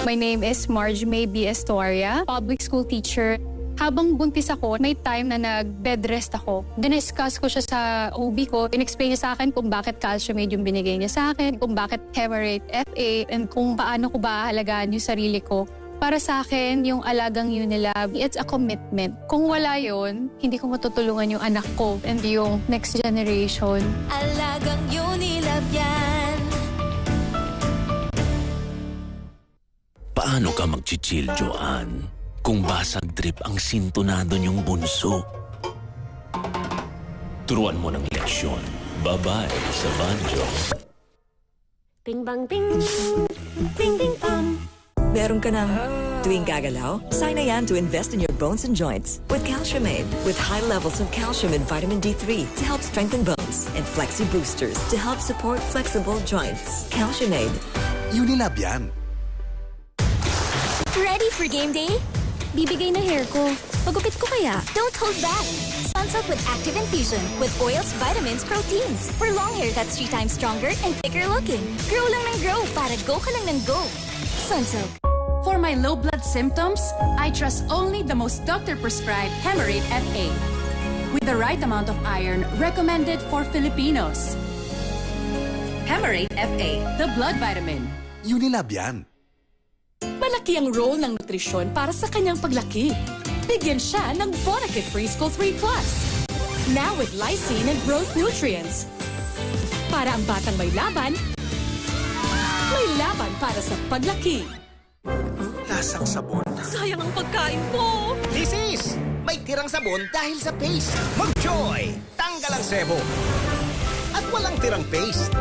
My name is Marge May B. Estoria, public school teacher. Habang buntis ako, may time na nag-bed rest ako. Diniscuss ko siya sa OB ko. In-explain niya sa akin kung bakit calcium aid yung binigay niya sa akin, kung bakit Hemarate FA, and kung paano ko ba halagaan yung sarili ko. Para sa akin, yung alagang Unilab, it's a commitment. Kung wala yon, hindi ko matutulungan yung anak ko and yung next generation. Alagang Unilab yan. Paano ka mag-chill, Joanne, kung basag trip ang sintonado niyong bunso? Turuan mo ng leksyon. Bye-bye sa banjo. Ting bang ting, ting ting pam. Meron ka ng tuwing gagalaw? Sign na yan to invest in your bones and joints with Calcium Aid, with high levels of calcium and vitamin D3 to help strengthen bones, and Flexi Boosters to help support flexible joints. Calcium Aid. Unilab yan. Ready for game day? Bibigay na hair ko. Pagupit ko kaya? Don't hold back. Sunsilk with Active Infusion with oils, vitamins, proteins. For long hair that's 3 times stronger and thicker looking. Grow lang ng grow para go ka lang ng go. Sunsilk. For my low blood symptoms, I trust only the most doctor-prescribed Hemarate FA. With the right amount of iron recommended for Filipinos. Hemarate FA, the blood vitamin. Unilab yan. Malaki ang role ng nutrisyon para sa kanyang paglaki. Bigyan siya ng Bonakit Preschool 3+. Now with lysine and growth nutrients. Para ang batang may laban para sa paglaki. Lasang sabon. Sayang ang pagkain ko. This is may tirang sabon dahil sa paste. Mag-Joy! Tanggal ang sebo. At walang tirang paste.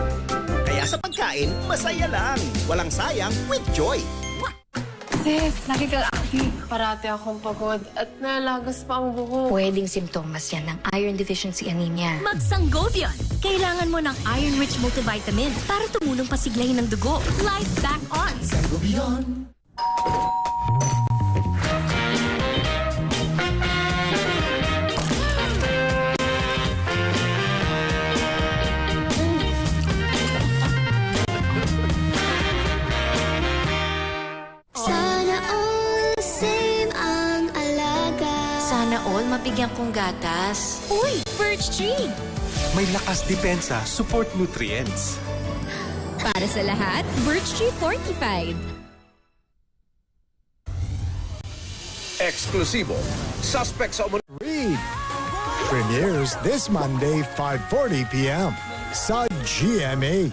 Kaya sa pagkain, masaya lang. Walang sayang with Joy. Sis, lagi kang active. Parati akong pagod at nalagas pa ang buko. Pwedeng simptomas yan ng iron deficiency anemia. Mag-Sangobion. Kailangan mo ng iron-rich multivitamin para tumulong pasiglahin ng dugo. Life back on. Sangobion. Sana all mabigyan kong gatas. Uy, Birch Tree! May lakas depensa, support nutrients. Para sa lahat, Birch Tree Fortified. Eksklusibo. Suspect sa Read. Premieres this Monday, 5:40 p.m. sa GMA.